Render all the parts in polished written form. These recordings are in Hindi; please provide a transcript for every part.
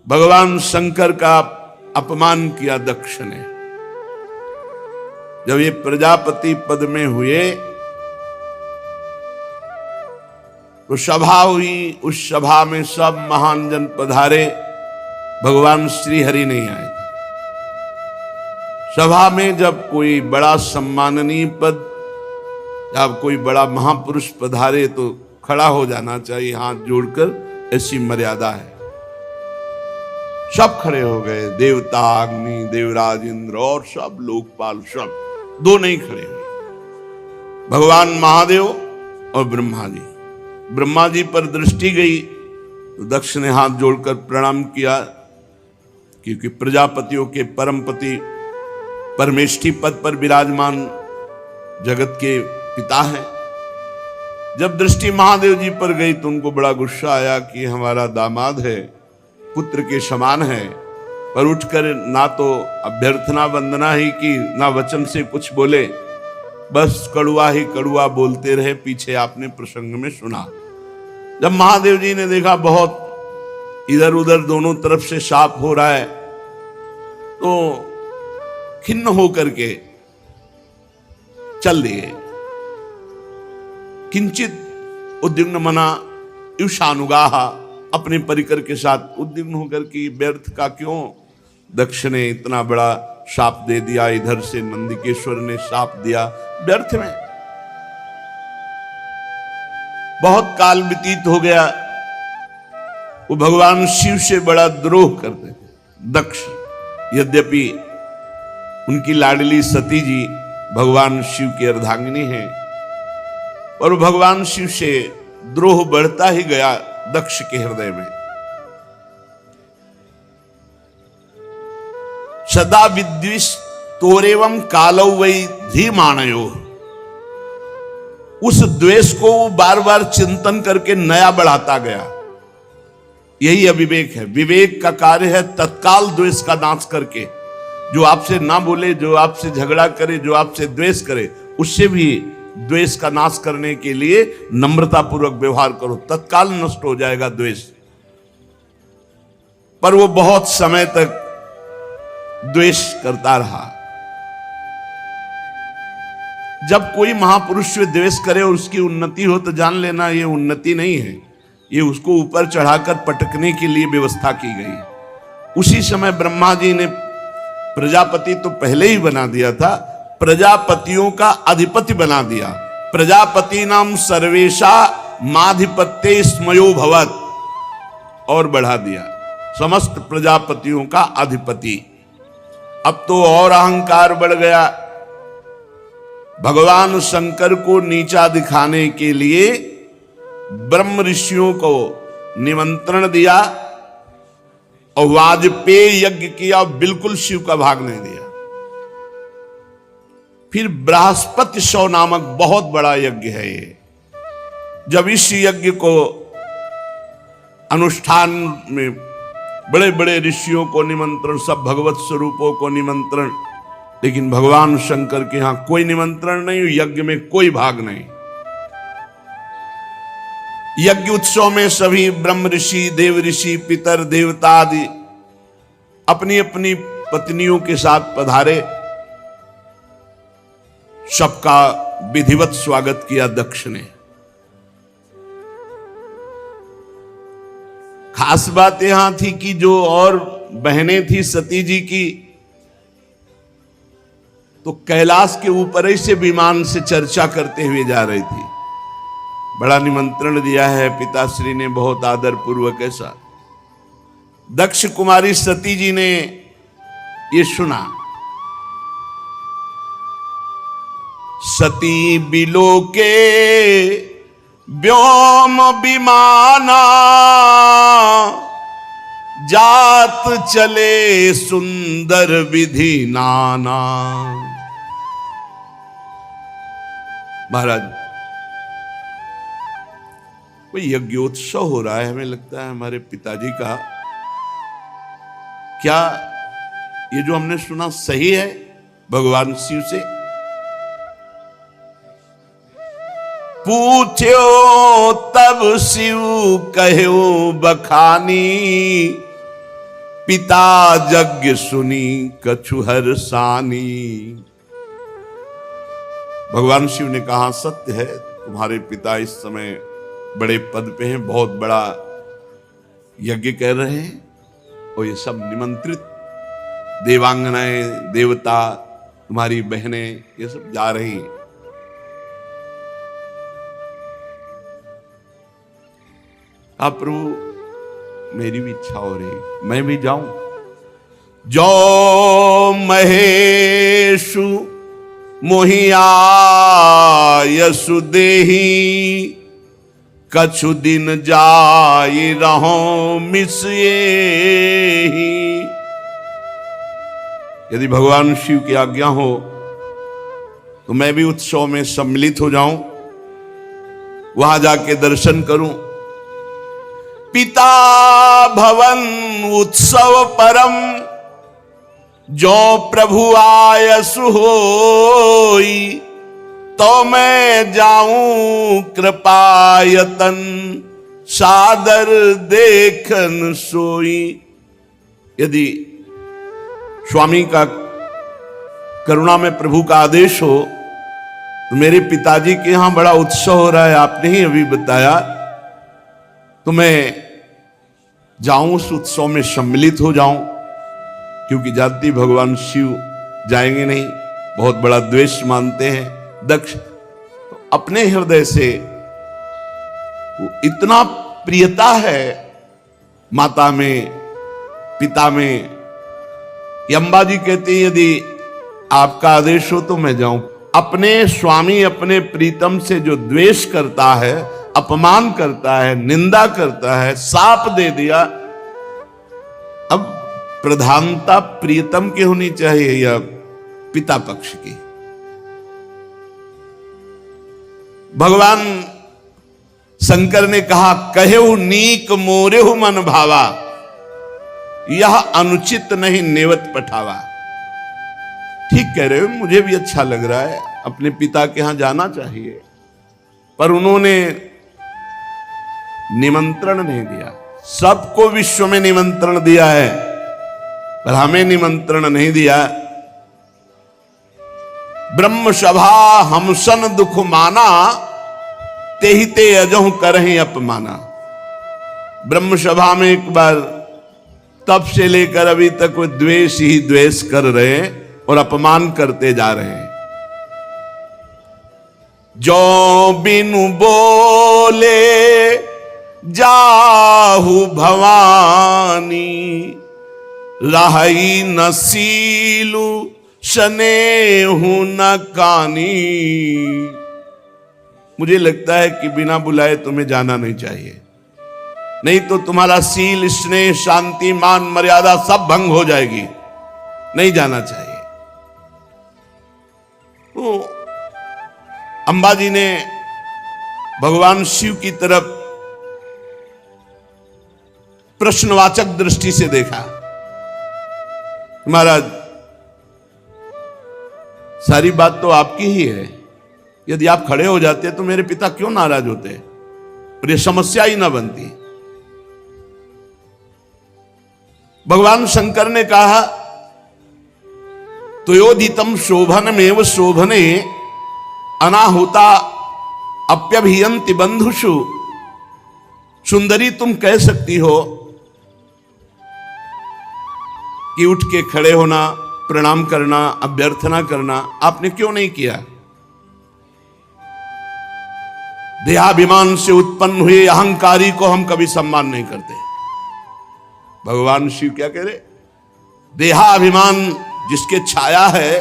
भगवान शंकर का अपमान किया दक्ष ने। जब ये प्रजापति पद में हुए तो सभा हुई, उस सभा में सब महान जन पधारे, भगवान श्री हरि नहीं आए थे। सभा में जब कोई बड़ा सम्माननीय पद या कोई बड़ा महापुरुष पधारे तो खड़ा हो जाना चाहिए, हाथ जोड़कर, ऐसी मर्यादा है। सब खड़े हो गए, देवता, अग्नि, देवराज इंद्र और सब लोकपाल, सब। दो नहीं खड़े हुए, भगवान महादेव और ब्रह्मा जी। ब्रह्मा जी पर दृष्टि गई तो दक्ष ने हाथ जोड़कर प्रणाम किया, क्योंकि प्रजापतियों के परमपति परमेष्ठी पद पर विराजमान जगत के पिता हैं। जब दृष्टि महादेव जी पर गई तो उनको बड़ा गुस्सा आया कि हमारा दामाद है, पुत्र के समान है, पर उठकर ना तो अभ्यर्थना वंदना ही की, ना वचन से कुछ बोले, बस कड़ुआ ही कड़ुआ बोलते रहे। पीछे आपने प्रसंग में सुना, जब महादेव जी ने देखा बहुत इधर उधर दोनों तरफ से शाप हो रहा है, तो खिन्न होकर के चल दिए। किंचित उद्विग्न मना युषानुगाह, अपने परिकर के साथ उद्विग्न होकर कि व्यर्थ का क्यों दक्ष ने इतना बड़ा शाप दे दिया, इधर से नंदिकेश्वर ने शाप दिया, व्यर्थ में। बहुत काल व्यतीत हो गया, वो भगवान शिव से बड़ा द्रोह करते थे दक्ष। यद्यपि उनकी लाडली सती जी भगवान शिव की अर्धांगिनी है, और भगवान शिव से द्रोह बढ़ता ही गया दक्ष के हृदय में। सदा विद्विष तोरेवम कालौ वै धीमानयो, उस द्वेष को वो बार बार चिंतन करके नया बढ़ाता गया। यही अविवेक है। विवेक का कार्य है तत्काल द्वेष का नाश करके, जो आपसे ना बोले, जो आपसे झगड़ा करे, जो आपसे द्वेष करे, उससे भी द्वेष का नाश करने के लिए नम्रता पूर्वक व्यवहार करो, तत्काल नष्ट हो जाएगा द्वेष। पर वो बहुत समय तक द्वेष करता रहा। जब कोई महापुरुष से द्वेष करे और उसकी उन्नति हो तो जान लेना ये उन्नति नहीं है, ये उसको ऊपर चढ़ाकर पटकने के लिए व्यवस्था की गई। उसी समय ब्रह्मा जी ने प्रजापति तो पहले ही बना दिया था, प्रजापतियों का अधिपति बना दिया। प्रजापति नाम सर्वेशा माधिपत्य स्मयो भवत, और बढ़ा दिया, समस्त प्रजापतियों का अधिपति। अब तो और अहंकार बढ़ गया। भगवान शंकर को नीचा दिखाने के लिए ब्रह्म ऋषियों को निमंत्रण दिया और वाजपेय यज्ञ किया, बिल्कुल शिव का भाग नहीं दिया। फिर बृहस्पति शव नामक बहुत बड़ा यज्ञ है ये। जब इस यज्ञ को अनुष्ठान में बड़े बड़े ऋषियों को निमंत्रण, सब भगवत स्वरूपों को निमंत्रण, लेकिन भगवान शंकर के यहां कोई निमंत्रण नहीं, यज्ञ में कोई भाग नहीं। यज्ञ उत्सव में सभी ब्रह्म ऋषि, देव ऋषि, पितर, देवता आदि अपनी अपनी पत्नियों के साथ पधारे। सबका विधिवत स्वागत किया दक्ष ने। खास बात यहां थी कि जो और बहनें थी सती जी की, तो कैलाश के ऊपर ही से विमान से चर्चा करते हुए जा रही थी। बड़ा निमंत्रण दिया है पिताश्री ने, बहुत आदर पूर्वक। ऐसा दक्ष कुमारी सती जी ने ये सुना। सती बिलोके व्योम विमाना, जात चले सुंदर विधि नाना। महाराज, कोई यज्ञोत्सव हो रहा है, हमें लगता है हमारे पिताजी का। क्या ये जो हमने सुना सही है भगवान शिव से? पूछो तब शिव कहो बखानी, पिता यज्ञ सुनी कछुहर सानी। भगवान शिव ने कहा सत्य है, तुम्हारे पिता इस समय बड़े पद पे हैं, बहुत बड़ा यज्ञ कर रहे हैं, और ये सब निमंत्रित देवांगनाएं, देवता, तुम्हारी बहनें, ये सब जा रही हैं। आप प्रभु मेरी भी इच्छा हो रही, मैं भी जाऊं। जो महेशु मोहिया यसु देही, कछु दिन जाई रहो मिसिए। यदि भगवान शिव की आज्ञा हो तो मैं भी उत्सव में सम्मिलित हो जाऊं, वहां जाके दर्शन करूं। पिता भवन उत्सव परम, जो प्रभु आयसु होई, तो मैं जाऊं कृपायतन, सादर देखन सोई। यदि स्वामी का करुणा में प्रभु का आदेश हो तो मेरे पिताजी के यहां बड़ा उत्सव हो रहा है, आपने ही अभी बताया, तो मैं जाऊं, उस उत्सव में सम्मिलित हो जाऊं। क्योंकि जानती भगवान शिव जाएंगे नहीं, बहुत बड़ा द्वेष मानते हैं दक्ष। तो अपने हृदय से वो इतना प्रियता है माता में, पिता में, कि अम्बा जी कहती है यदि आपका आदेश हो तो मैं जाऊं। अपने स्वामी, अपने प्रीतम से जो द्वेष करता है, अपमान करता है, निंदा करता है, साप दे दिया, अब प्रधानता प्रियतम की होनी चाहिए या पिता पक्ष की। भगवान शंकर ने कहा, कहेहु नीक मोरेहु मन भावा, यह अनुचित नहीं नेवत पठावा। ठीक कह रहे हो, मुझे भी अच्छा लग रहा है, अपने पिता के यहां जाना चाहिए, पर उन्होंने निमंत्रण नहीं दिया। सबको विश्व में निमंत्रण दिया है, पर हमें निमंत्रण नहीं दिया। ब्रह्म सभा हमसन दुख माना, तेहि ते अजहु करहि अपमाना। ब्रह्म सभा में एक बार तब से लेकर अभी तक वो द्वेष ही द्वेष कर रहे हैं और अपमान करते जा रहे हैं। जो बिनु बोले जाहु भवानी, राही न सीलु स्नेहु न कानी। मुझे लगता है कि बिना बुलाए तुम्हें जाना नहीं चाहिए, नहीं तो तुम्हारा सील, स्नेह, शांति, मान, मर्यादा सब भंग हो जाएगी। नहीं जाना चाहिए। तो अंबा जी ने भगवान शिव की तरफ प्रश्नवाचक दृष्टि से देखा। महाराज, सारी बात तो आपकी ही है, यदि आप खड़े हो जाते तो मेरे पिता क्यों नाराज होते और ये समस्या ही ना बनती। भगवान शंकर ने कहा, तुयोदितम शोभनमेव शोभने, अनाहुता अप्यभियंति बंधुषु। सुंदरी, तुम कह सकती हो कि उठ के खड़े होना, प्रणाम करना, अभ्यर्थना करना, आपने क्यों नहीं किया? देहाभिमान से उत्पन्न हुए अहंकारी को हम कभी सम्मान नहीं करते। भगवान शिव क्या कह रहे? देहाभिमान जिसके छाया है,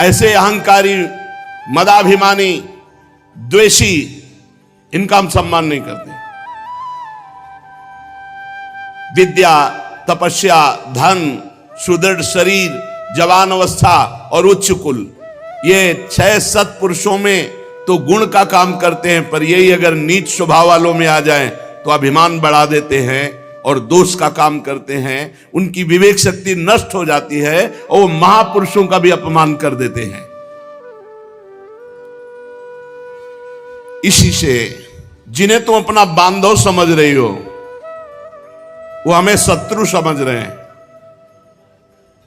ऐसे अहंकारी, मदाभिमानी, द्वेषी, इनका हम सम्मान नहीं करते। विद्या, तपस्या, धन, सुदृढ़ शरीर, जवान अवस्था और उच्च कुल, ये 6 सत्पुरुषों में तो गुण का काम करते हैं, पर यही अगर नीच स्वभाव वालों में आ जाएं तो अभिमान बढ़ा देते हैं और दोष का काम करते हैं। उनकी विवेक शक्ति नष्ट हो जाती है और वो महापुरुषों का भी अपमान कर देते हैं। इसी से जिन्हें तुम अपना बांधव समझ रही हो, वो हमें शत्रु समझ रहे हैं,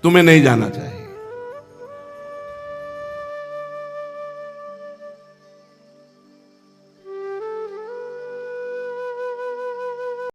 तुम्हें नहीं जाना चाहिए।